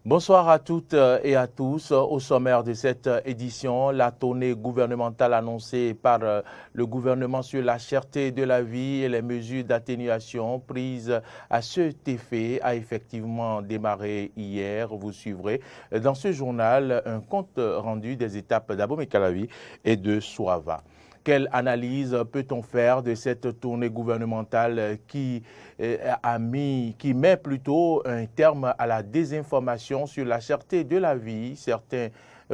Bonsoir à toutes et à tous. Au sommaire de cette édition, la tournée gouvernementale annoncée par le gouvernement sur la cherté de la vie et les mesures d'atténuation prises à cet effet a effectivement démarré hier. Vous suivrez dans ce journal un compte rendu des étapes d'Abomey-Calavi et de Soava. Quelle analyse peut-on faire de cette tournée gouvernementale qui met plutôt un terme à la désinformation sur la cherté de la vie? Certains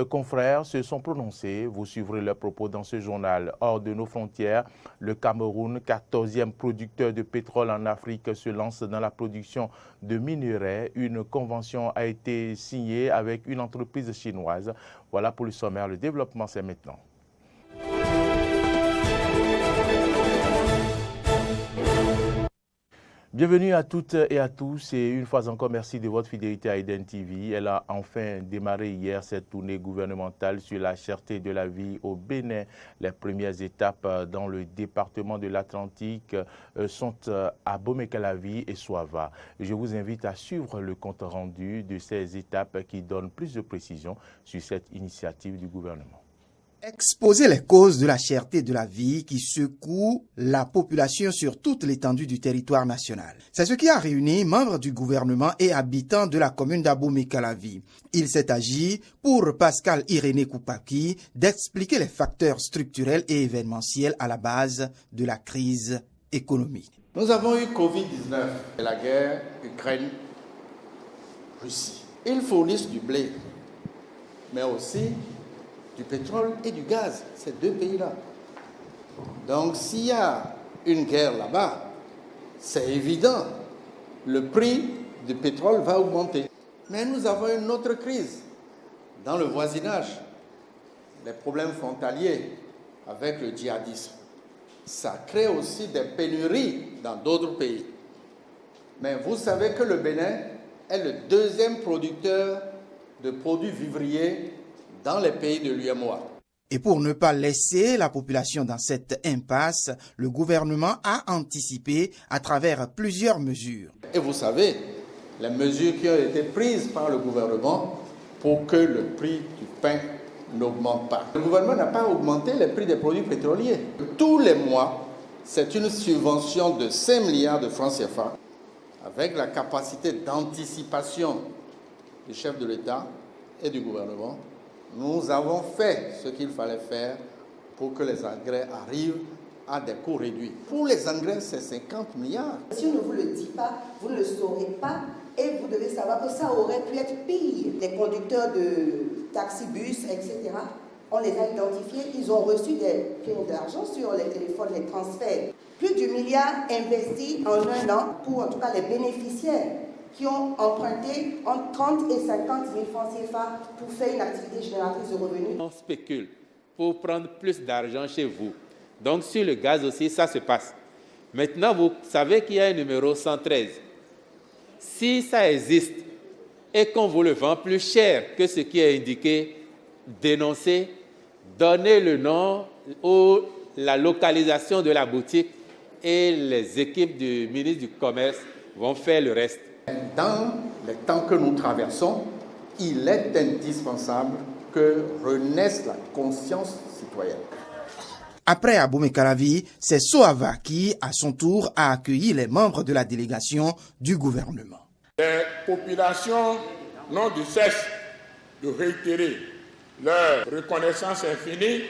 confrères se sont prononcés. Vous suivrez leurs propos dans ce journal. Hors de nos frontières, le Cameroun, 14e producteur de pétrole en Afrique, se lance dans la production de minerais. Une convention a été signée avec une entreprise chinoise. Voilà pour le sommaire. Le développement, c'est maintenant. Bienvenue à toutes et à tous et une fois encore merci de votre fidélité à Eden TV. Elle a enfin démarré hier cette tournée gouvernementale sur la cherté de la vie au Bénin. Les premières étapes dans le département de l'Atlantique sont à Abomey-Calavi et Soava. Je vous invite à suivre le compte rendu de ces étapes qui donnent plus de précisions sur cette initiative du gouvernement. Exposer les causes de la cherté de la vie qui secoue la population sur toute l'étendue du territoire national. C'est ce qui a réuni membres du gouvernement et habitants de la commune d'Abomey-Calavi. Il s'est agi pour Pascal Irénée Koupaki d'expliquer les facteurs structurels et événementiels à la base de la crise économique. Nous avons eu Covid-19 et la guerre Ukraine-Russie. Ils fournissent du blé, mais aussi du pétrole et du gaz, ces deux pays-là. Donc s'il y a une guerre là-bas, c'est évident, le prix du pétrole va augmenter. Mais nous avons une autre crise dans le voisinage, les problèmes frontaliers avec le djihadisme. Ça crée aussi des pénuries dans d'autres pays. Mais vous savez que le Bénin est le deuxième producteur de produits vivriers dans les pays de l'UEMOA. Et pour ne pas laisser la population dans cette impasse, le gouvernement a anticipé à travers plusieurs mesures. Et vous savez, les mesures qui ont été prises par le gouvernement pour que le prix du pain n'augmente pas. Le gouvernement n'a pas augmenté les prix des produits pétroliers. Tous les mois, c'est une subvention de 5 milliards de francs CFA avec la capacité d'anticipation du chef de l'État et du gouvernement. Nous avons fait ce qu'il fallait faire pour que les engrais arrivent à des coûts réduits. Pour les engrais, c'est 50 milliards. Si on ne vous le dit pas, vous ne le saurez pas et vous devez savoir que ça aurait pu être pire. Les conducteurs de taxi-bus, etc., on les a identifiés, ils ont reçu des primes d'argent sur les téléphones, les transferts. Plus du milliard investi en un an pour en tout cas les bénéficiaires qui ont emprunté entre 30 et 50 000 francs CFA pour faire une activité génératrice de revenus. On spécule pour prendre plus d'argent chez vous. Donc sur le gaz aussi, ça se passe. Maintenant, vous savez qu'il y a un numéro 113. Si ça existe et qu'on vous le vend plus cher que ce qui est indiqué, dénoncez, donnez le nom ou la localisation de la boutique et les équipes du ministre du Commerce vont faire le reste. Dans les temps que nous traversons, il est indispensable que renaisse la conscience citoyenne. Après Abomey-Calavi, c'est Soava qui, à son tour, a accueilli les membres de la délégation du gouvernement. Les populations n'ont de cesse de réitérer leur reconnaissance infinie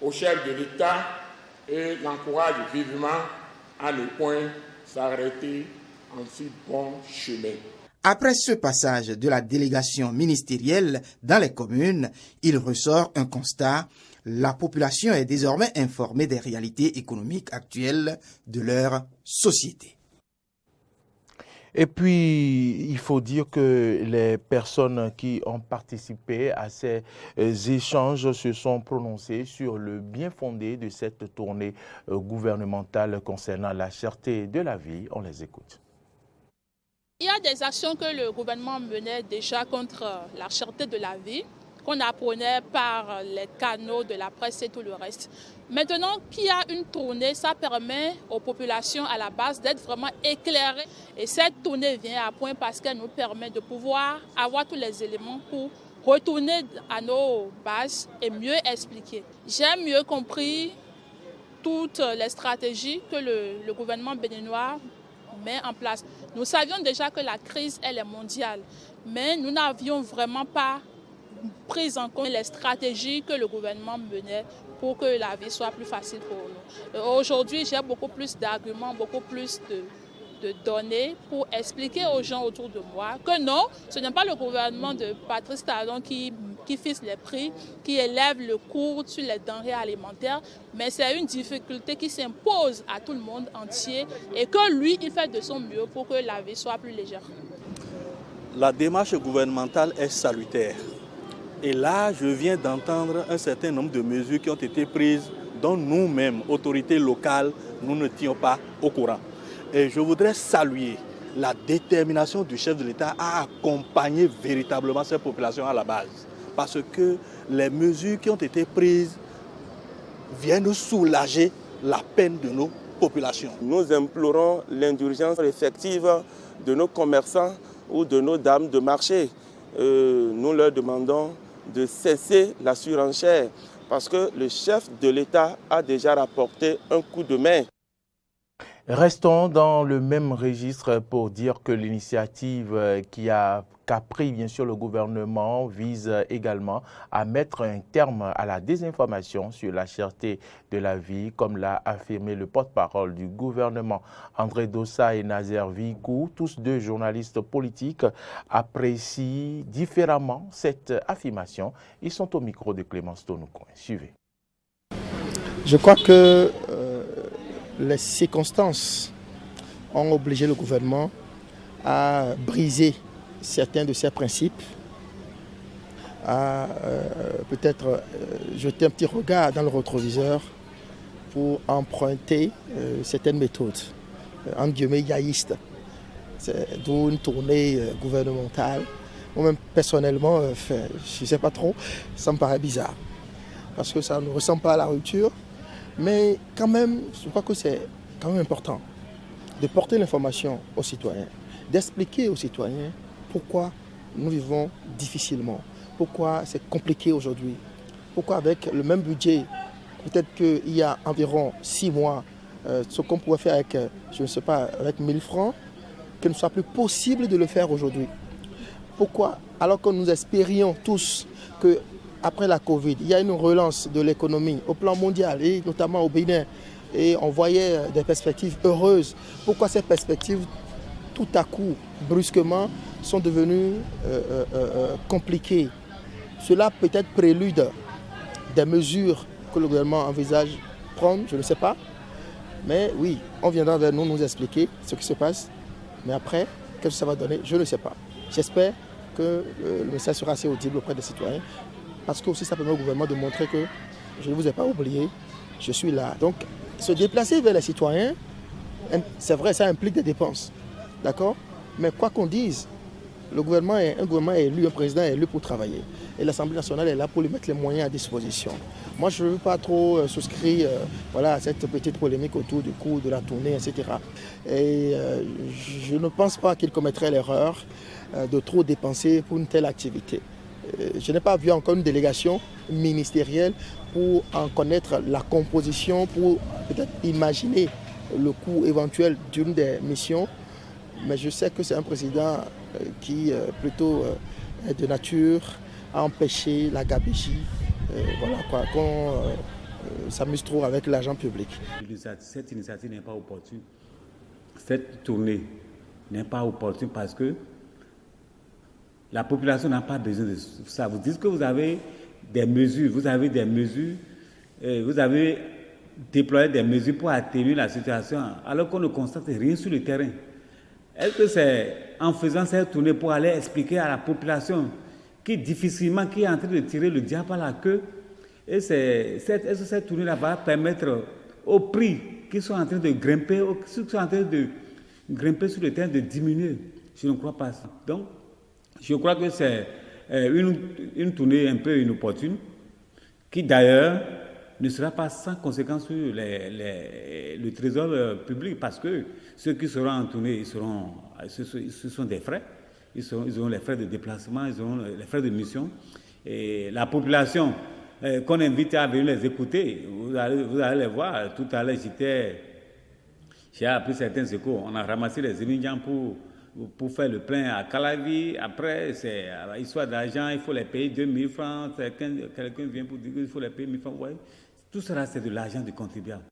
au chef de l'État et l'encouragent vivement à ne point s'arrêter en si bon chemin. Après ce passage de la délégation ministérielle dans les communes, il ressort un constat. La population est désormais informée des réalités économiques actuelles de leur société. Et puis, il faut dire que les personnes qui ont participé à ces échanges se sont prononcées sur le bien fondé de cette tournée gouvernementale concernant la cherté de la vie. On les écoute. Il y a des actions que le gouvernement menait déjà contre la cherté de la vie. qu'on apprenait par les canaux de la presse et tout le reste. Maintenant qu'il y a une tournée, ça permet aux populations à la base d'être vraiment éclairées. Et cette tournée vient à point parce qu'elle nous permet de pouvoir avoir tous les éléments pour retourner à nos bases et mieux expliquer. J'ai mieux compris toutes les stratégies que le gouvernement béninois met en place. Nous savions déjà que la crise, elle est mondiale, mais nous n'avions vraiment pas pris en compte les stratégies que le gouvernement menait pour que la vie soit plus facile pour nous. Aujourd'hui, j'ai beaucoup plus d'arguments, beaucoup plus de données pour expliquer aux gens autour de moi que non, ce n'est pas le gouvernement de Patrice Talon qui fixe les prix, qui élève le coût sur les denrées alimentaires, mais c'est une difficulté qui s'impose à tout le monde entier et que lui, il fait de son mieux pour que la vie soit plus légère. La démarche gouvernementale est salutaire. Et là, je viens d'entendre un certain nombre de mesures qui ont été prises dont nous-mêmes, autorités locales, nous ne tenions pas au courant. Et je voudrais saluer la détermination du chef de l'État à accompagner véritablement cette population à la base. Parce que les mesures qui ont été prises viennent soulager la peine de nos populations. Nous implorons l'indulgence effective de nos commerçants ou de nos dames de marché. Nous leur demandons de cesser la surenchère parce que le chef de l'État a déjà rapporté un coup de main. Restons dans le même registre pour dire que l'initiative qu'a pris bien sûr le gouvernement vise également à mettre un terme à la désinformation sur la cherté de la vie, comme l'a affirmé le porte-parole du gouvernement. André Dossa et Nazer Vigou, tous deux journalistes politiques, apprécient différemment cette affirmation. Ils sont au micro de Clémence Tonoucoin. Suivez. Je crois que les circonstances ont obligé le gouvernement à briser certains de ses principes, à peut-être jeter un petit regard dans le rétroviseur pour emprunter certaines méthodes, entre guillemets, yaïstes. D'où une tournée gouvernementale. Moi-même, personnellement, je ne sais pas trop, ça me paraît bizarre, parce que ça ne ressemble pas à la rupture. Mais quand même, je crois que c'est quand même important de porter l'information aux citoyens, d'expliquer aux citoyens pourquoi nous vivons difficilement, pourquoi c'est compliqué aujourd'hui, pourquoi avec le même budget, peut-être qu'il y a environ 6 mois, ce qu'on pouvait faire avec, je ne sais pas, avec 1000 francs, qu'il ne soit plus possible de le faire aujourd'hui. Pourquoi, alors que nous espérions tous que après la Covid, il y a une relance de l'économie au plan mondial et notamment au Bénin. Et on voyait des perspectives heureuses. Pourquoi ces perspectives, tout à coup, brusquement, sont devenues compliquées? Cela peut être prélude des mesures que le gouvernement envisage prendre, je ne sais pas. Mais oui, on viendra vers nous expliquer ce qui se passe. Mais après, qu'est-ce que ça va donner? Je ne sais pas. J'espère que le message sera assez audible auprès des citoyens. Parce que aussi ça permet au gouvernement de montrer que je ne vous ai pas oublié, je suis là. Donc se déplacer vers les citoyens, c'est vrai, ça implique des dépenses. D'accord? Mais quoi qu'on dise, le gouvernement est un gouvernement élu, un président est élu pour travailler. Et l'Assemblée nationale est là pour lui mettre les moyens à disposition. Moi, je ne veux pas trop souscrire à cette petite polémique autour du coût de la tournée, etc. Et je ne pense pas qu'il commettrait l'erreur de trop dépenser pour une telle activité. Je n'ai pas vu encore une délégation ministérielle pour en connaître la composition, pour peut-être imaginer le coût éventuel d'une des missions. Mais je sais que c'est un président qui plutôt est de nature à empêcher la gabegie, qu'on s'amuse trop avec l'argent public. Cette initiative n'est pas opportune. Cette tournée n'est pas opportune parce que la population n'a pas besoin de ça. Vous dites que vous avez des mesures, vous avez déployé des mesures pour atténuer la situation, alors qu'on ne constate rien sur le terrain. Est-ce que c'est en faisant cette tournée pour aller expliquer à la population qui est en train de tirer le diable à la queue, et est-ce que cette tournée-là va permettre aux prix qui sont en train de grimper, ceux qui sont en train de grimper sur le terrain, de diminuer? Je ne crois pas ça. Donc, je crois que c'est une tournée un peu inopportune, qui d'ailleurs ne sera pas sans conséquence sur le trésor public, parce que ceux qui seront en tournée, ce sont des frais. Ils auront les frais de déplacement, ils auront les frais de mission. Et la population qu'on invite à venir les écouter, vous allez les voir. Tout à l'heure, j'ai appris certains échos. On a ramassé les étudiants pour faire le plein à Calavi. Après, c'est histoire d'argent, il faut les payer 2000 francs. Quelqu'un vient pour dire qu'il faut les payer 1000 francs. Ouais. Tout cela, c'est de l'argent du contribuable.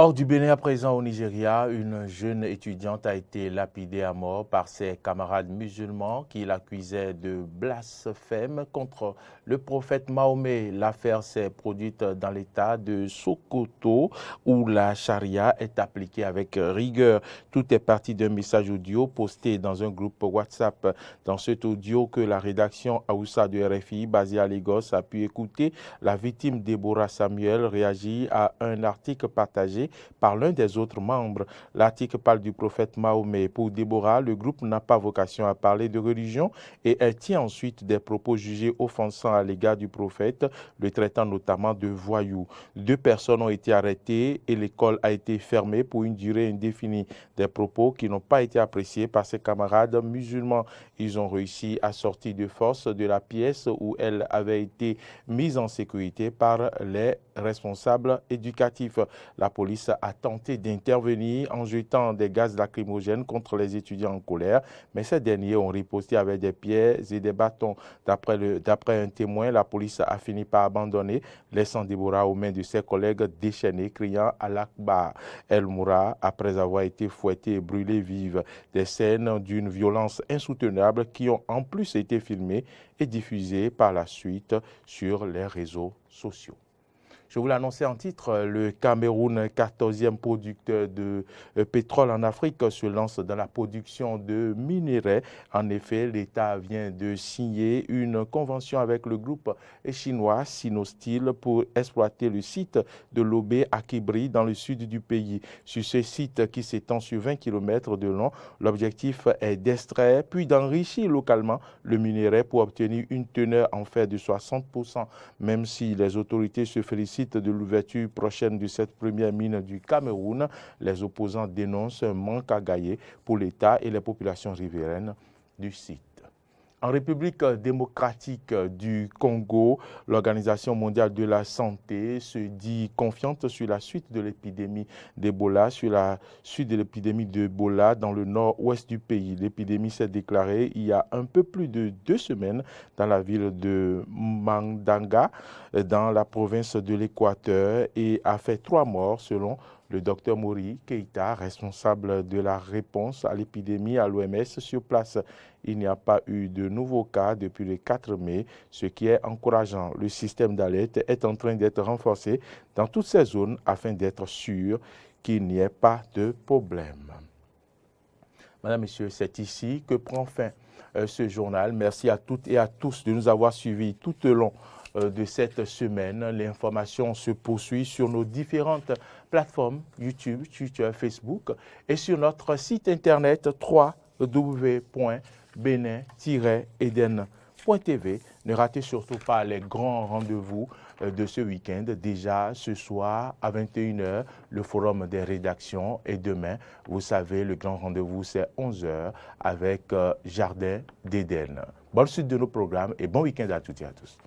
Hors du Bénin, à présent au Nigeria, une jeune étudiante a été lapidée à mort par ses camarades musulmans qui l'accusaient de blasphème contre le prophète Mahomet. L'affaire s'est produite dans l'état de Sokoto où la charia est appliquée avec rigueur. Tout est parti d'un message audio posté dans un groupe WhatsApp. Dans cet audio que la rédaction Aoussa de RFI basée à Lagos a pu écouter, la victime Deborah Samuel réagit à un article partagé par l'un des autres membres. L'article parle du prophète Mahomet. Pour Deborah, le groupe n'a pas vocation à parler de religion et elle tient ensuite des propos jugés offensants à l'égard du prophète, le traitant notamment de voyou. 2 personnes ont été arrêtées et l'école a été fermée pour une durée indéfinie. Des propos qui n'ont pas été appréciés par ses camarades musulmans. Ils ont réussi à sortir de force de la pièce où elle avait été mise en sécurité par les responsables éducatifs. La police a tenté d'intervenir en jetant des gaz lacrymogènes contre les étudiants en colère, mais ces derniers ont riposté avec des pierres et des bâtons. D'après un témoin, la police a fini par abandonner, laissant Deborah aux mains de ses collègues déchaînés, criant « Allah Akbar ». Elle mourra après avoir été fouettée et brûlée vive. Des scènes d'une violence insoutenable qui ont en plus été filmées et diffusées par la suite sur les réseaux sociaux. Je vous l'annonçais en titre, le Cameroun, 14e producteur de pétrole en Afrique, se lance dans la production de minerais. En effet, l'État vient de signer une convention avec le groupe chinois Sinosteel pour exploiter le site de Lobé à Kibri dans le sud du pays. Sur ce site qui s'étend sur 20 km de long, l'objectif est d'extraire puis d'enrichir localement le minerai pour obtenir une teneur en fer de 60%, même si les autorités se félicitent de l'ouverture prochaine de cette première mine du Cameroun. Les opposants dénoncent un manque à gagner pour l'État et les populations riveraines du site. En République démocratique du Congo, l'Organisation mondiale de la santé se dit confiante sur la suite de l'épidémie d'Ebola, dans le nord-ouest du pays. L'épidémie s'est déclarée il y a un peu plus de 2 semaines dans la ville de Mandanga, dans la province de l'Équateur, et a fait 3 morts selon le docteur Mori Keita, responsable de la réponse à l'épidémie à l'OMS sur place. Il n'y a pas eu de nouveaux cas depuis le 4 mai, ce qui est encourageant. Le système d'alerte est en train d'être renforcé dans toutes ces zones afin d'être sûr qu'il n'y ait pas de problème. Madame, Messieurs, c'est ici que prend fin ce journal. Merci à toutes et à tous de nous avoir suivis tout au long de cette semaine. L'information se poursuit sur nos différentes plateformes YouTube, Twitter, Facebook et sur notre site internet www.benin-eden.tv. Ne ratez surtout pas les grands rendez-vous de ce week-end. Déjà ce soir à 21h, le forum des rédactions, et demain, vous savez, le grand rendez-vous c'est 11h avec Jardin d'Éden. Bonne suite de nos programmes et bon week-end à toutes et à tous.